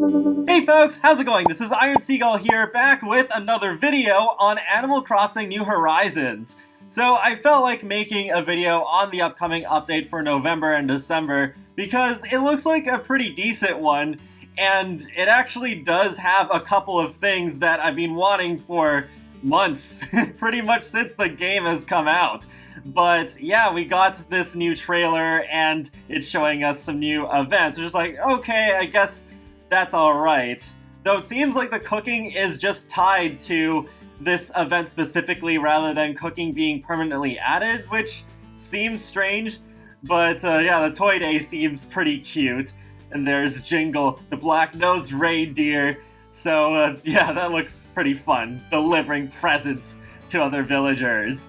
Hey folks, how's it going? This is Iron Seagull here, back with another video on Animal Crossing New Horizons. So I felt like making a video on the upcoming update for November and December because it looks like a pretty decent one, and it actually does have a couple of things that I've been wanting for months, pretty much since the game has come out. But yeah, we got this new trailer and it's showing us some new events. We're just like, okay, I guess that's alright. Though it seems like the cooking is just tied to this event specifically rather than cooking being permanently added, which seems strange. But yeah, the Toy Day seems pretty cute. And there's Jingle, the black-nosed reindeer. So yeah, that looks pretty fun, delivering presents to other villagers.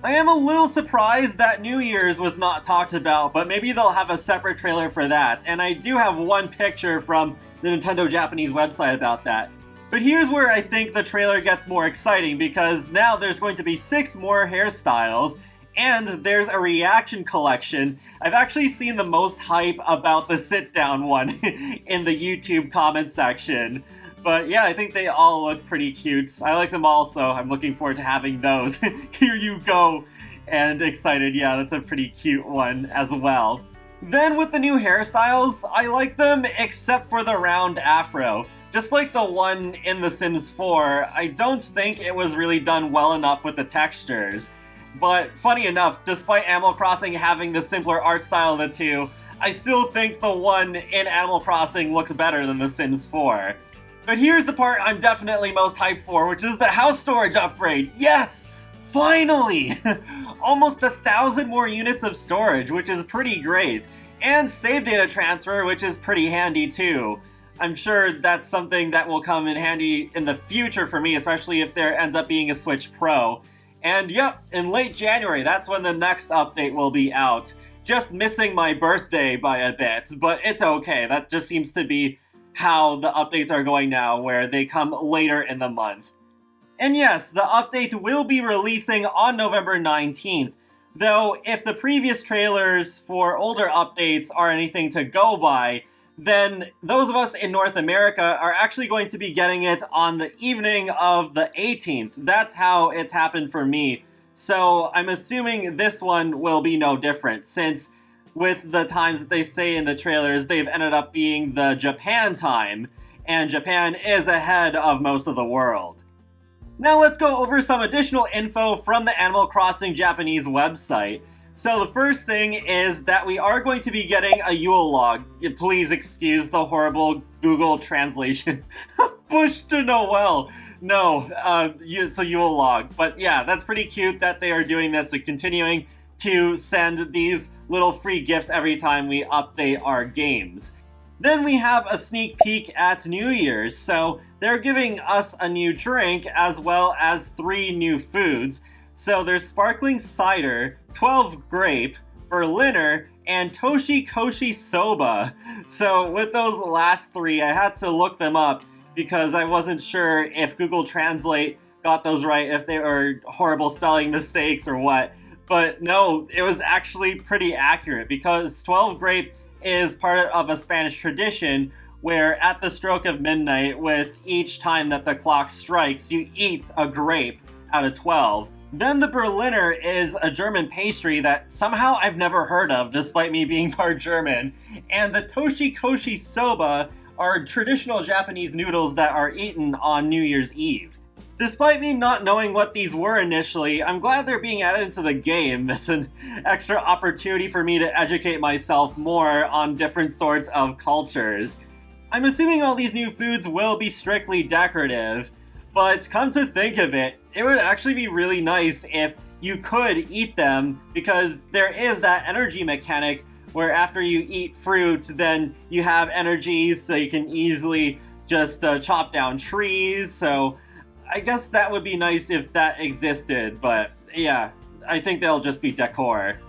I am a little surprised that New Year's was not talked about, but maybe they'll have a separate trailer for that. And I do have one picture from the Nintendo Japanese website about that. But here's where I think the trailer gets more exciting, because now there's going to be 6 more hairstyles, and there's a reaction collection. I've actually seen the most hype about the sit-down one in the YouTube comment section. But yeah, I think they all look pretty cute. I like them all, so I'm looking forward to having those. Here you go! And excited, yeah, that's a pretty cute one as well. Then with the new hairstyles, I like them except for the round afro. Just like the one in The Sims 4, I don't think it was really done well enough with the textures. But funny enough, despite Animal Crossing having the simpler art style of the two, I still think the one in Animal Crossing looks better than The Sims 4. But here's the part I'm definitely most hyped for, which is the house storage upgrade. Yes! Finally! Almost 1,000 more units of storage, which is pretty great. And save data transfer, which is pretty handy too. I'm sure that's something that will come in handy in the future for me, especially if there ends up being a Switch Pro. And yep, in late January, that's when the next update will be out. Just missing my birthday by a bit, but it's okay. That just seems to be how the updates are going now, where they come later in the month. And yes, the update will be releasing on November 19th, though if the previous trailers for older updates are anything to go by, then those of us in North America are actually going to be getting it on the evening of the 18th. That's how it's happened for me. So I'm assuming this one will be no different, since with the times that they say in the trailers, they've ended up being the Japan time, and Japan is ahead of most of the world. Now let's go over some additional info from the Animal Crossing Japanese website. So the first thing is that we are going to be getting a Yule log. Please excuse the horrible Google translation. Bush to Noel. No, it's a Yule log. But yeah, that's pretty cute that they are doing this and continuing to send these little free gifts every time we update our games. Then we have a sneak peek at New Year's, so they're giving us a new drink as well as 3 new foods. So there's sparkling cider, 12 grape, Berliner, and Toshi Koshi soba. So with those last 3, I had to look them up because I wasn't sure if Google Translate got those right, if they were horrible spelling mistakes or what. But no, it was actually pretty accurate, because 12 grape is part of a Spanish tradition where at the stroke of midnight, with each time that the clock strikes, you eat a grape out of 12. Then the Berliner is a German pastry that somehow I've never heard of, despite me being part German. And the Toshi Koshi soba are traditional Japanese noodles that are eaten on New Year's Eve. Despite me not knowing what these were initially, I'm glad they're being added into the game. It's an extra opportunity for me to educate myself more on different sorts of cultures. I'm assuming all these new foods will be strictly decorative, but come to think of it, it would actually be really nice if you could eat them, because there is that energy mechanic where after you eat fruit, then you have energy, so you can easily just chop down trees. So I guess that would be nice if that existed, but yeah, I think they'll just be decor.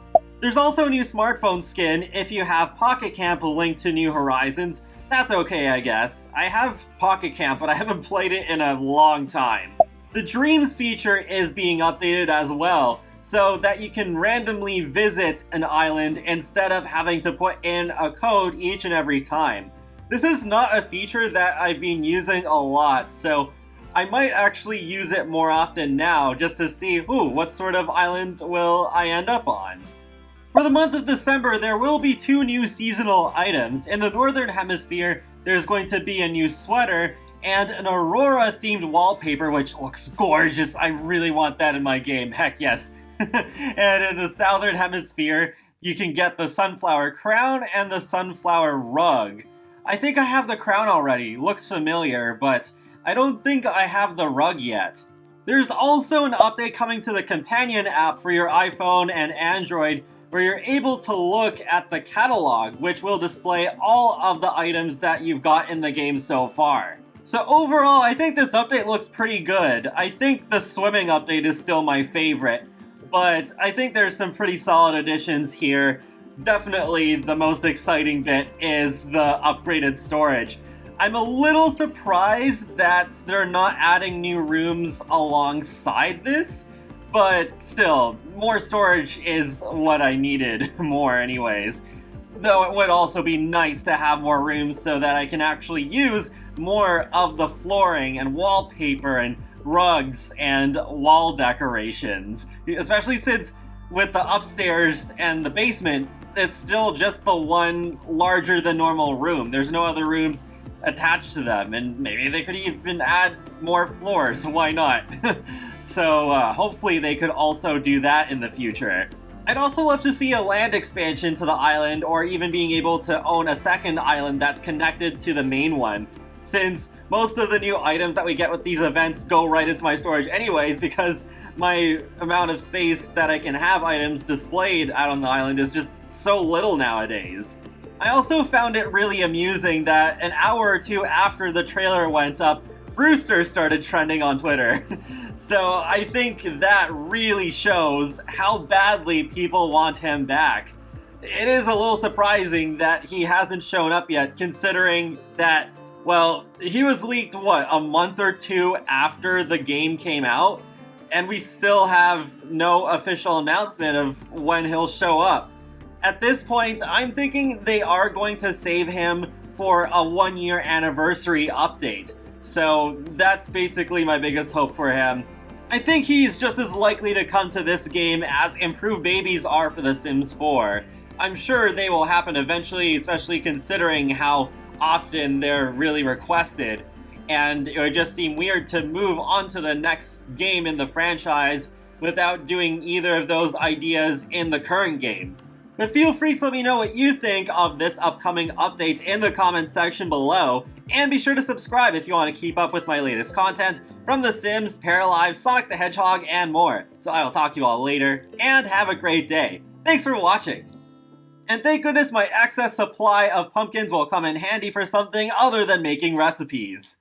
There's also a new smartphone skin if you have Pocket Camp linked to New Horizons. That's okay, I guess. I have Pocket Camp, but I haven't played it in a long time. The Dreams feature is being updated as well, so that you can randomly visit an island instead of having to put in a code each and every time. This is not a feature that I've been using a lot, so I might actually use it more often now just to see, what sort of island will I end up on. For the month of December, there will be 2 new seasonal items. In the Northern Hemisphere, there's going to be a new sweater and an Aurora-themed wallpaper, which looks gorgeous. I really want that in my game. Heck yes. And in the Southern Hemisphere, you can get the sunflower crown and the sunflower rug. I think I have the crown already. Looks familiar, but I don't think I have the rug yet. There's also an update coming to the companion app for your iPhone and Android, where you're able to look at the catalog, which will display all of the items that you've got in the game so far. So overall, I think this update looks pretty good. I think the swimming update is still my favorite, but I think there's some pretty solid additions here. Definitely the most exciting bit is the upgraded storage. I'm a little surprised that they're not adding new rooms alongside this, but still, more storage is what I needed more anyways. Though it would also be nice to have more rooms so that I can actually use more of the flooring and wallpaper and rugs and wall decorations. Especially since with the upstairs and the basement, it's still just the one larger than normal room. There's no other rooms attached to them, and maybe they could even add more floors. Why not? So hopefully they could also do that in the future. I'd also love to see a land expansion to the island, or even being able to own a second island that's connected to the main one, since most of the new items that we get with these events go right into my storage anyways, because my amount of space that I can have items displayed out on the island is just so little nowadays. I also found it really amusing that an hour or two after the trailer went up, Brewster started trending on Twitter. So I think that really shows how badly people want him back. It is a little surprising that he hasn't shown up yet, considering that, well, he was leaked, a month or two after the game came out? And we still have no official announcement of when he'll show up. At this point, I'm thinking they are going to save him for a 1-year anniversary update. So that's basically my biggest hope for him. I think he's just as likely to come to this game as improved babies are for The Sims 4. I'm sure they will happen eventually, especially considering how often they're really requested. And it would just seem weird to move on to the next game in the franchise without doing either of those ideas in the current game. But feel free to let me know what you think of this upcoming update in the comments section below, and be sure to subscribe if you want to keep up with my latest content from The Sims, Paralive, Sonic the Hedgehog, and more. So I will talk to you all later, and have a great day. Thanks for watching! And thank goodness my excess supply of pumpkins will come in handy for something other than making recipes.